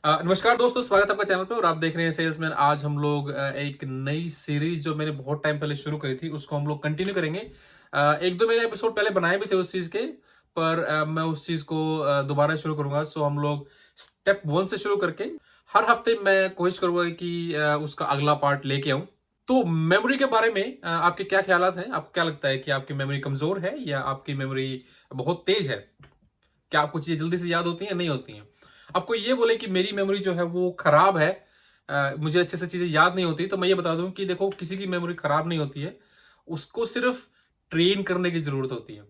नमस्कार दोस्तों, स्वागत है आपका चैनल पे और आप देख रहे हैं सेल्समैन। आज हम लोग एक नई सीरीज जो मैंने बहुत टाइम पहले शुरू करी थी उसको हम लोग कंटिन्यू करेंगे। एक दो मैंने एपिसोड पहले बनाए भी थे उस चीज के, पर मैं उस चीज को दोबारा शुरू करूंगा। सो हम लोग स्टेप वन से शुरू करके हर हफ्ते मैं कोशिश करूंगा कि उसका अगला पार्ट लेके आऊं। तो मेमोरी के बारे में आपके क्या ख्यालात हैं? आपको क्या लगता है कि आपकी मेमोरी कमजोर है या आपकी मेमोरी बहुत तेज है? क्या आपको चीजें जल्दी से याद होती हैं, नहीं होती हैं? आपको ये बोले कि मेरी मेमोरी जो है वो खराब है, मुझे अच्छे से चीजें याद नहीं होती, तो मैं ये बता दूं कि देखो, किसी की मेमोरी खराब नहीं होती है। उसको सिर्फ ट्रेन करने की जरूरत होती है।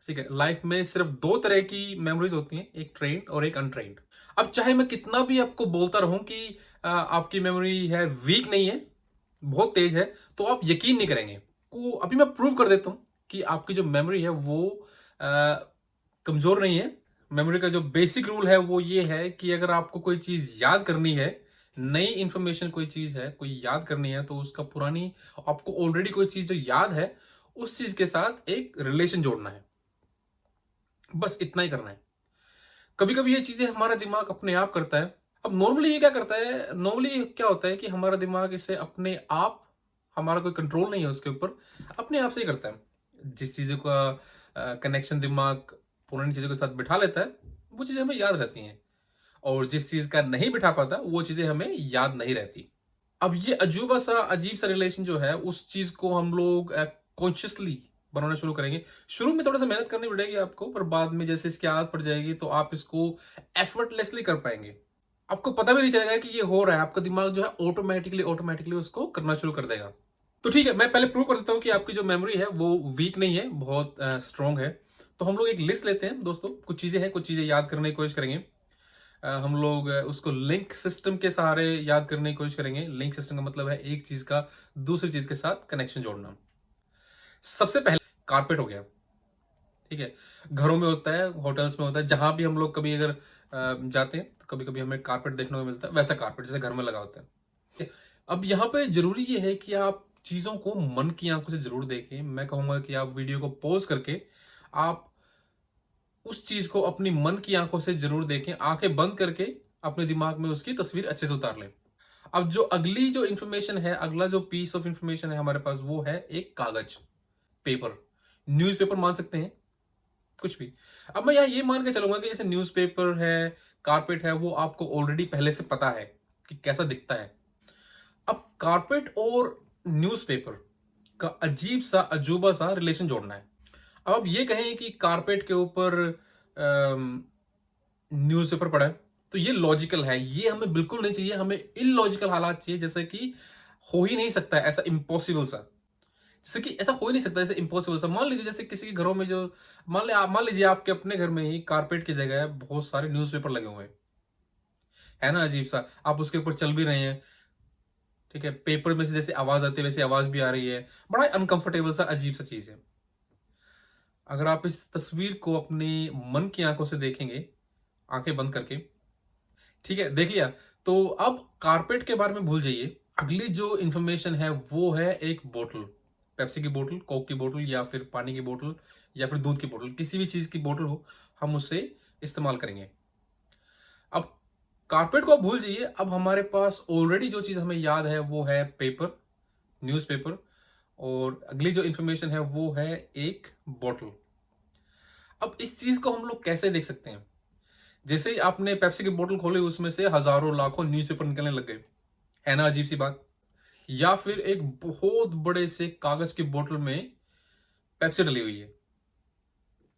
ठीक है, लाइफ में सिर्फ दो तरह की मेमोरीज होती हैं, एक ट्रेन्ड और एक अनट्रेन्ड। अब चाहे मैं कितना भी आपको बोलता रहूं कि आपकी मेमोरी है, वीक नहीं है, बहुत तेज है, तो आप यकीन नहीं करेंगे। को अभी मैं प्रूव कर देता हूं कि आपकी जो मेमोरी है वो कमजोर नहीं है। मेमोरी का जो बेसिक रूल है वो ये है कि अगर आपको कोई चीज याद करनी है, नई इंफॉर्मेशन कोई चीज है, कोई याद करनी है, तो उसका पुरानी, आपको ऑलरेडी कोई चीज जो याद है उस चीज के साथ एक रिलेशन जोड़ना है। बस इतना ही करना है। कभी कभी ये चीजें हमारा दिमाग अपने आप करता है। अब नॉर्मली ये क्या करता है, नॉर्मली क्या होता है कि हमारा दिमाग इसे अपने आप, हमारा कोई कंट्रोल नहीं है उसके ऊपर, अपने आप से ही करता है। जिस चीजों का कनेक्शन दिमाग पुरानी चीजों के साथ बिठा लेता है, वो चीजें हमें याद रहती हैं। और जिस चीज का नहीं बिठा पाता, वो चीजें हमें याद नहीं रहती। अब ये अजूबा सा, अजीब सा रिलेशन जो है, उस चीज को हम लोग कॉन्शियसली बनाना शुरू करेंगे। शुरू में थोड़ा सा मेहनत करनी पड़ेगी आपको, पर बाद में जैसे इसकी आदत पड़ जाएगी तो आप इसको एफर्टलेसली कर पाएंगे। आपको पता भी नहीं चलेगा कि ये हो रहा है, आपका दिमाग जो है ऑटोमेटिकली ऑटोमेटिकली उसको करना शुरू कर देगा। तो ठीक है, मैं पहले प्रूव कर देता हूँ कि आपकी जो मेमोरी है वो वीक नहीं है, बहुत स्ट्रांग है। तो हम लोग एक लिस्ट लेते हैं दोस्तों, कुछ चीजें हैं, कुछ चीजें याद करने की कोशिश करेंगे। हम लोग उसको लिंक सिस्टम के सहारे याद करने की कोशिश करेंगे। लिंक सिस्टम का मतलब है एक चीज का दूसरी चीज के साथ कनेक्शन जोड़ना। सबसे पहले कारपेट हो गया। ठीक है, घरों में होता है, होटल्स में होता है, जहां भी हम लोग कभी अगर जाते हैं तो कभी कभी हमें कारपेट देखने को मिलता है, वैसा कारपेट जैसे घर में लगा होता है। ठीक है? अब यहाँ पे जरूरी ये है कि आप चीजों को मन की आंखों से जरूर देखें। मैं कहूंगा कि आप वीडियो को पॉज करके आप उस चीज को अपनी मन की आंखों से जरूर देखें, आंखें बंद करके अपने दिमाग में उसकी तस्वीर अच्छे से उतार लें। अब जो अगली जो इंफॉर्मेशन है, अगला जो पीस ऑफ इंफॉर्मेशन है हमारे पास, वो है एक कागज, पेपर। न्यूज़पेपर मान सकते हैं, कुछ भी। अब मैं यहाँ ये मान के चलूंगा कि जैसे न्यूज़पेपर है, कारपेट है, वो आपको ऑलरेडी पहले से पता है कि कैसा दिखता है। अब कारपेट और न्यूज़पेपर का अजीब सा, अजूबा सा रिलेशन जोड़ना है। अब आप ये कहें कि कारपेट के ऊपर न्यूज़पेपर पढ़ा है, तो ये लॉजिकल है। ये हमें बिल्कुल नहीं चाहिए, हमें इलॉजिकल हालात चाहिए, जैसे कि हो ही नहीं सकता है ऐसा, इम्पॉसिबल सा। जैसे कि ऐसा हो ही नहीं सकता, जैसे इम्पॉसिबल सा। मान लीजिए जैसे किसी के घरों में जो, मान लीजिए आपके अपने घर में ही कारपेट की जगह बहुत सारे न्यूज़पेपर लगे हुए हैं, है ना? अजीब सा, आप उसके ऊपर चल भी रहे हैं। ठीक है, पेपर में से जैसे आवाज आती है वैसे आवाज भी आ रही है। बड़ा अनकंफर्टेबल सा, अजीब सा चीज है। अगर आप इस तस्वीर को अपनी मन की आंखों से देखेंगे, आंखें बंद करके, ठीक है, देख लिया, तो अब कारपेट के बारे में भूल जाइए। अगली जो इंफॉर्मेशन है वो है एक बोतल, पेप्सी की बोतल, कोक की बोतल, या फिर पानी की बोतल, या फिर दूध की बोतल, किसी भी चीज की बोतल हो, हम उससे इस्तेमाल करेंगे। अब कारपेट को आप भूल जाइए। अब हमारे पास ऑलरेडी जो चीज हमें याद है वो है पेपर, न्यूज़पेपर, और अगली जो इंफॉर्मेशन है वो है एक बोतल। अब इस चीज को हम लोग कैसे देख सकते हैं? जैसे ही आपने पेप्सी की बोतल खोली, उसमें से हजारों लाखों न्यूज़पेपर निकलने लग गए, है ना? अजीब सी बात। या फिर एक बहुत बड़े से कागज की बोतल में पेप्सी डली हुई है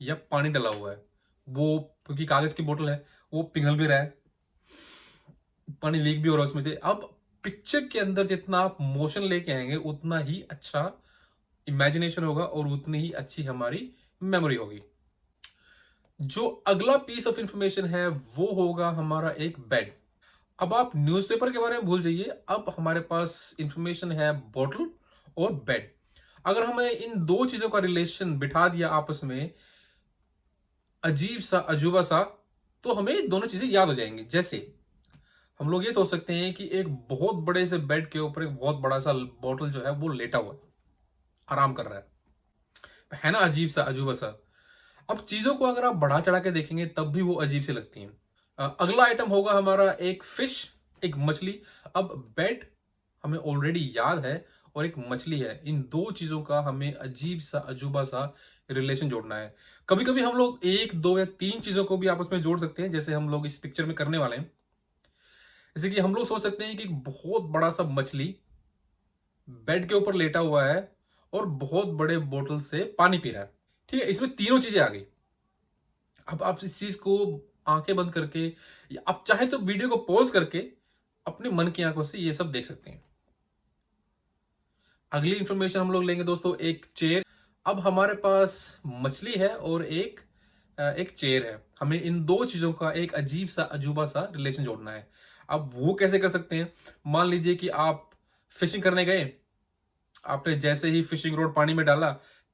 या पानी डला हुआ है, वो क्योंकि कागज की बोतल है, वो पिघल भी रहा है, पानी लीक भी हो रहा है उसमें से। अब पिक्चर के अंदर जितना आप मोशन लेके आएंगे, उतना ही अच्छा इमेजिनेशन होगा और उतनी ही अच्छी हमारी मेमोरी होगी। जो अगला पीस ऑफ इंफॉर्मेशन है वो होगा हमारा एक बेड। अब आप न्यूज़पेपर के बारे में भूल जाइए, अब हमारे पास इंफॉर्मेशन है बोतल और बेड। अगर हमें इन दो चीजों का रिलेशन बिठा दिया आपस में, अजीब सा, अजूबा सा, तो हमें दोनों चीजें याद हो जाएंगी। जैसे हम लोग ये सोच सकते हैं कि एक बहुत बड़े से बेड के ऊपर एक बहुत बड़ा सा बोतल जो है वो लेटा हुआ है, आराम कर रहा है ना? अजीब सा, अजूबा सा। अब चीजों को अगर आप बढ़ा चढ़ा के देखेंगे तब भी वो अजीब सी लगती हैं। अगला आइटम होगा हमारा एक फिश, एक मछली। अब बेड हमें ऑलरेडी याद है और एक मछली है, इन दो चीजों का हमें अजीब सा अजूबा सा रिलेशन जोड़ना है। कभी कभी हम लोग एक दो या तीन चीजों को भी आपस में जोड़ सकते हैं, जैसे हम लोग इस पिक्चर में करने वाले हैं। जैसे कि हम लोग सोच सकते हैं कि एक बहुत बड़ा सा मछली बेड के ऊपर लेटा हुआ है और बहुत बड़े बोतल से पानी पी रहा है। ठीक है, इसमें तीनों चीजें आ गई। अब आप इस चीज को आंखें बंद करके या आप चाहे तो वीडियो को पॉज करके अपने मन की आंखों से ये सब देख सकते हैं। अगली इंफॉर्मेशन हम लोग लेंगे दोस्तों, एक चेयर। अब हमारे पास मछली है और एक चेयर है। हमें इन दो चीजों का एक अजीब सा अजूबा सा रिलेशन जोड़ना है। अब वो कैसे कर सकते हैं? मान लीजिए कि आप फिशिंग करने गए, आपने जैसे ही फिशिंग रोड पानी में डाला,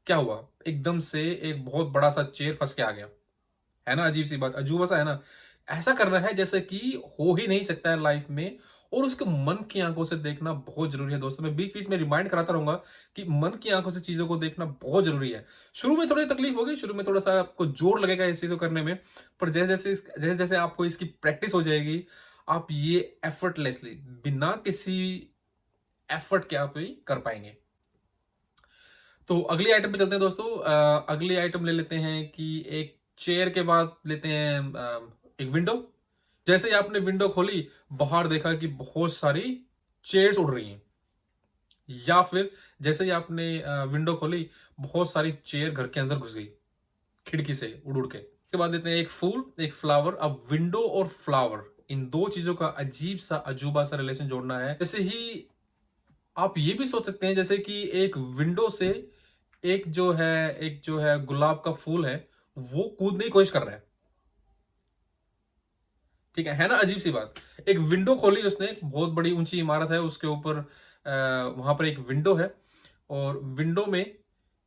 क्या हुआ? एकदम से एक बहुत बड़ा सा चेयर फंस के आ गया। है ना अजीब सी बात, अजूबा सा है ना? ऐसा करना है जैसे कि हो ही नहीं सकता है लाइफ में, और उसके मन की आंखों से देखना बहुत जरूरी है दोस्तों। मैं बीच बीच में रिमाइंड कराता रहूंगा कि मन की आंखों से चीजों को देखना बहुत जरूरी है। शुरू में थोड़ी तकलीफ होगी, शुरू में थोड़ा सा आपको जोर लगेगा इस चीज को करने में, पर जैसे जैसे आपको इसकी प्रैक्टिस हो जाएगी, आप ये एफर्टलेसली, बिना किसी एफर्ट के आप ये कर पाएंगे। तो अगली आइटम पे चलते हैं दोस्तों। अगली आइटम ले लेते हैं कि एक चेयर के बाद लेते हैं एक विंडो। जैसे ही आपने विंडो खोली, बाहर देखा कि बहुत सारी चेयर्स उड़ रही हैं। या फिर जैसे ही आपने विंडो खोली, बहुत सारी चेयर घर के अंदर घुस गई खिड़की से उड़ उड़ के। उसके बाद लेते हैं एक फूल, एक फ्लावर। अब विंडो और फ्लावर, इन दो चीजों का अजीब सा अजूबा सा रिलेशन जोड़ना है। जैसे ही आप ये भी सोच सकते हैं जैसे कि एक विंडो से एक जो है गुलाब का फूल है, वो कूदने की कोशिश कर रहा है। ठीक है ना? अजीब सी बात। एक विंडो खोली उसने, एक बहुत बड़ी ऊंची इमारत है, उसके ऊपर वहां पर एक विंडो है, और विंडो में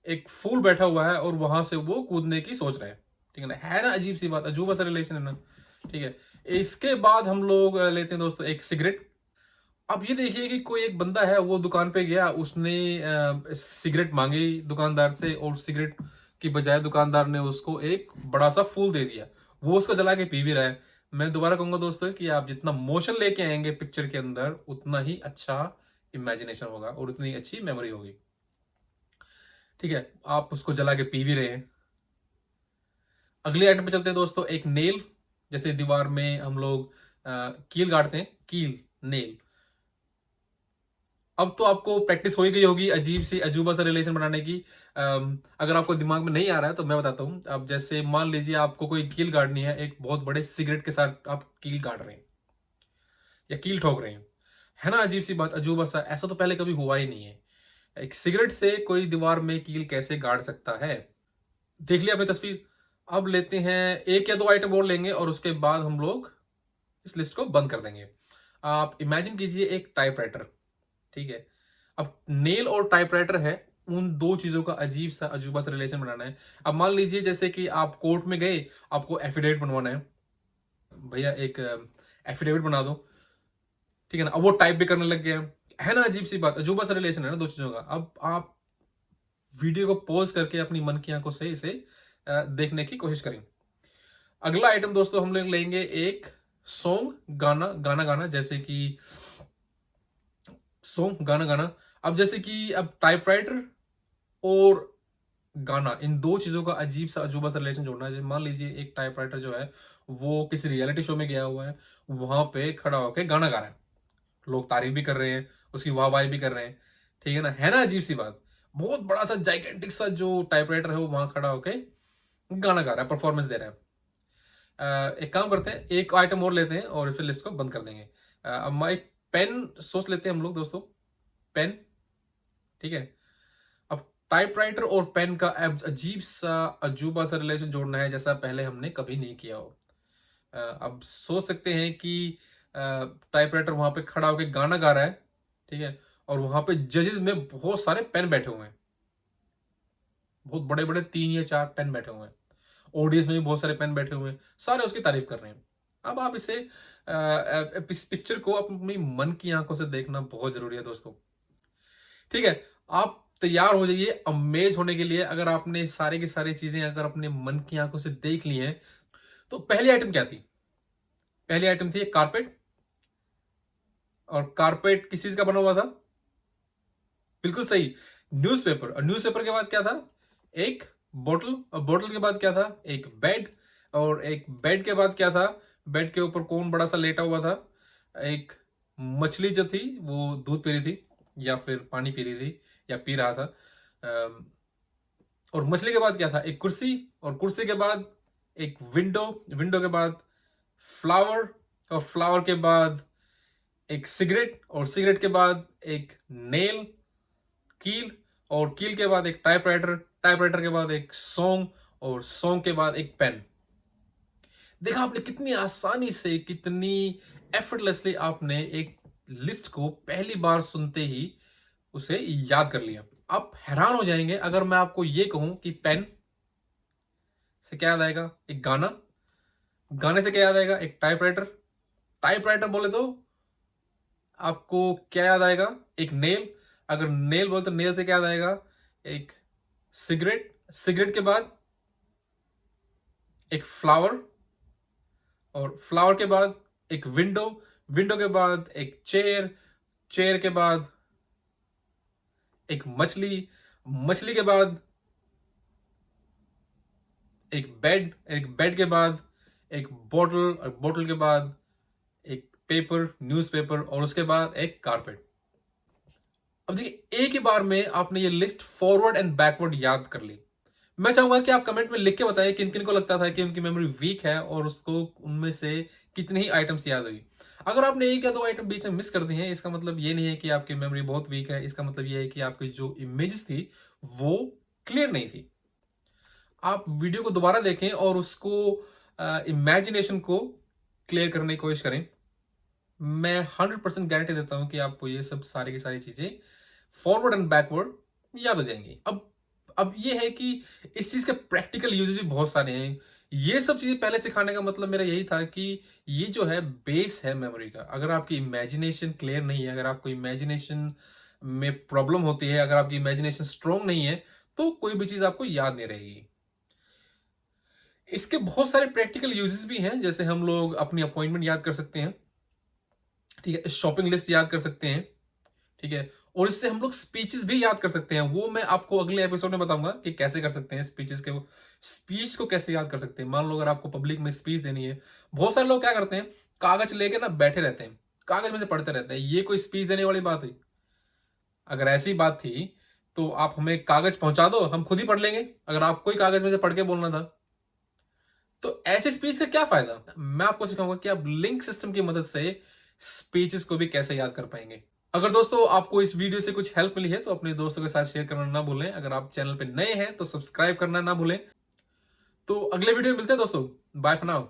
एक फूल बैठा हुआ है और वहां से वो कूदने की सोच रहे हैं। ठीक है ना? अजीब सी बात, अजूबा सा रिलेशन है ना? ठीक है। इसके बाद हम लोग लेते हैं दोस्तों एक सिगरेट। अब ये देखिए कि कोई एक बंदा है, वो दुकान पे गया, उसने सिगरेट मांगी दुकानदार से, और सिगरेट की बजाय दुकानदार ने उसको एक बड़ा सा फूल दे दिया। वो उसको जला के पी भी रहा है। मैं दोबारा कहूंगा दोस्तों कि आप जितना मोशन लेके आएंगे पिक्चर के अंदर, उतना ही अच्छा इमेजिनेशन होगा और उतनी अच्छी मेमोरी होगी। ठीक है, आप उसको जला के पी भी रहे हैं। अगले आइटम पे चलते हैं दोस्तों, एक नेल। जैसे दीवार में हम लोग कील गाड़ते हैं, कील, नेल। अब तो आपको प्रैक्टिस हो ही गई होगी अजीब सी अजूबा सा रिलेशन बनाने की। अगर आपको दिमाग में नहीं आ रहा है तो मैं बताता हूँ। अब जैसे मान लीजिए आपको कोई कील गाड़नी है, एक बहुत बड़े सिगरेट के साथ आप कील गाड़ रहे हैं या कील ठोक रहे हैं। है ना अजीब सी बात, अजूबा सा? ऐसा तो पहले कभी हुआ ही नहीं है। एक सिगरेट से कोई दीवार में कील कैसे गाड़ सकता है? देख लिया आपने तस्वीर। अब लेते हैं एक या दो आइटम और लेंगे और उसके बाद हम लोग इस लिस्ट को बंद कर देंगे। आप इमेजिन कीजिए एक टाइपराइटर। ठीक है, अब नेल और टाइपराइटर है, उन दो चीजों का अजीब सा अजूबा सा रिलेशन बनाना है। अब मान लीजिए जैसे कि आप कोर्ट में गए, आपको एफिडेविट बनवाना है, भैया एक एफिडेविट बना दो। ठीक है ना? अब वो टाइप भी करने लग गया। है ना अजीब सी बात, अजूबा सा रिलेशन है ना दो चीजों का। अब आप वीडियो को पॉज करके अपनी मन की आंखों से इसे देखने की कोशिश करें। अगला आइटम दोस्तों हम लोग लेंगे एक सॉन्ग, गाना गाना गाना। जैसे कि सॉन्ग, गाना गाना। अब जैसे कि अब टाइपराइटर और गाना, इन दो चीजों का अजीब सा अजूबा सा रिलेशन जोड़ना है। मान लीजिए एक टाइपराइटर जो है, वो किसी रियलिटी शो में गया हुआ है, वहां पे खड़ा होकर गाना गा रहा है, लोग तारीफ भी कर रहे हैं, उसकी वाहवाही भी कर रहे हैं। ठीक है ना? है ना अजीब सी बात? बहुत बड़ा सा जाइकेंटिक सा जो टाइपराइटर है, वो वहां खड़ा होकर गाना गा रहा है, परफॉर्मेंस दे रहा है। एक काम करते हैं, एक आइटम और लेते हैं और फिर लिस्ट को बंद कर देंगे। अब मैं एक पेन सोच लेते हैं हम लोग दोस्तों, पेन। ठीक है, अब टाइपराइटर और पेन का अजीब सा अजूबा सा रिलेशन जोड़ना है, जैसा पहले हमने कभी नहीं किया हो। अब सोच सकते हैं कि टाइपराइटर वहां पे खड़ा होकर गाना गा रहा है। ठीक है, और वहां पे जजेस में बहुत सारे पेन बैठे हुए हैं, बहुत बड़े बड़े तीन या चार पेन बैठे हुए हैं। ऑडियंस में भी बहुत सारे पेन बैठे हुए हैं, सारे उसकी तारीफ कर रहे हैं। अब आप इस पिक्चर को अपनी मन की आंखों से देखना बहुत जरूरी है दोस्तों। ठीक है, आप तैयार हो जाइए अमेज होने के लिए। अगर आपने सारी की सारी चीजें अगर अपने मन की आंखों से देख ली हैं, तो पहली आइटम क्या थी? पहली आइटम थी एक कारपेट, और कारपेट किस चीज का बना हुआ था? बिल्कुल सही, न्यूज़पेपर। और न्यूज़पेपर के बाद क्या था? एक बोतल, और बोतल के बाद क्या था? एक बेड, और एक बेड के बाद क्या था? बेड के ऊपर कौन बड़ा सा लेटा हुआ था? एक मछली जो थी वो दूध पी रही थी, या फिर पानी पी रही थी, या पी रहा था। अम, और मछली के बाद क्या था? एक कुर्सी, और कुर्सी के बाद एक विंडो, विंडो के बाद फ्लावर, और फ्लावर के बाद एक सिगरेट, और सिगरेट के बाद एक नेल, कील, और कील के बाद एक टाइपराइटर, टाइपराइटर के बाद एक सॉन्ग, और सॉन्ग के बाद एक पेन। देखा आपने कितनी आसानी से, कितनी एफर्टलेसली आपने एक लिस्ट को पहली बार सुनते ही उसे याद कर लिया। आप हैरान हो जाएंगे अगर मैं आपको यह कहूं कि पेन से क्या याद आएगा? एक गाना, गाने से क्या याद आएगा? एक टाइपराइटर, टाइपराइटर बोले तो आपको क्या याद आएगा? एक नेल, अगर नेल बोले तो नेल से क्या याद आएगा? एक सिगरेट, सिगरेट के बाद एक फ्लावर, और फ्लावर के बाद एक विंडो, विंडो के बाद एक चेयर, चेयर के बाद एक मछली, मछली के बाद एक बेड, एक बेड के बाद एक बोतल, और बोतल के बाद एक पेपर, न्यूज़पेपर, और उसके बाद एक कारपेट। अब देखिए, एक ही बार में आपने ये लिस्ट फॉरवर्ड एंड बैकवर्ड याद कर ली। मैं चाहूंगा कि आप कमेंट में लिख के बताएं किन किन को लगता था कि उनकी मेमोरी वीक है, और उसको उनमें से कितनी ही आइटम्स याद हुई। अगर आपने एक या दो आइटम बीच में मिस कर दी हैं, इसका मतलब ये नहीं है कि आपकी मेमोरी बहुत वीक है, इसका मतलब ये है कि आपकी जो इमेजेस थी वो क्लियर नहीं थी। आप वीडियो को दोबारा देखें और उसको इमेजिनेशन को क्लियर करने की कोशिश करें। मैं 100% गारंटी देता हूं कि आपको ये सब सारी की सारी चीजें फॉरवर्ड एंड बैकवर्ड याद हो जाएंगी। अब ये है कि इस चीज के प्रैक्टिकल यूजेस भी बहुत सारे हैं। ये सब चीजें पहले सिखाने का मतलब मेरा यही था कि ये जो है बेस है मेमोरी का। अगर आपकी इमेजिनेशन क्लियर नहीं है, अगर आपको इमेजिनेशन में प्रॉब्लम होती है, अगर आपकी इमेजिनेशन स्ट्रोंग नहीं है, तो कोई भी चीज आपको याद नहीं रहेगी। इसके बहुत सारे प्रैक्टिकल यूजेस भी हैं, जैसे हम लोग अपनी अपॉइंटमेंट याद कर सकते हैं, ठीक है, शॉपिंग लिस्ट याद कर सकते हैं, ठीक है, और इससे हम लोग स्पीचेस भी याद कर सकते हैं। वो मैं आपको अगले एपिसोड में बताऊंगा कि कैसे कर सकते हैं स्पीचेस के। स्पीच को कैसे याद कर सकते हैं। मान लो अगर आपको पब्लिक में स्पीच देनी है, बहुत सारे लोग क्या करते हैं, कागज लेके ना बैठे रहते हैं, कागज में से पढ़ते रहते हैं। ये कोई स्पीच देने वाली बात हुई? अगर ऐसी बात थी तो आप हमें कागज पहुंचा दो, हम खुद ही पढ़ लेंगे, अगर आपको ही कागज में से पढ़ के बोलना था। तो ऐसे स्पीच का क्या फायदा? मैं आपको सिखाऊंगा कि आप लिंक सिस्टम की मदद से स्पीचेस को भी कैसे याद कर पाएंगे। अगर दोस्तों आपको इस वीडियो से कुछ हेल्प मिली है तो अपने दोस्तों के साथ शेयर करना ना भूलें। अगर आप चैनल पे नए हैं तो सब्सक्राइब करना ना भूलें। तो अगले वीडियो में मिलते हैं दोस्तों। Bye for now.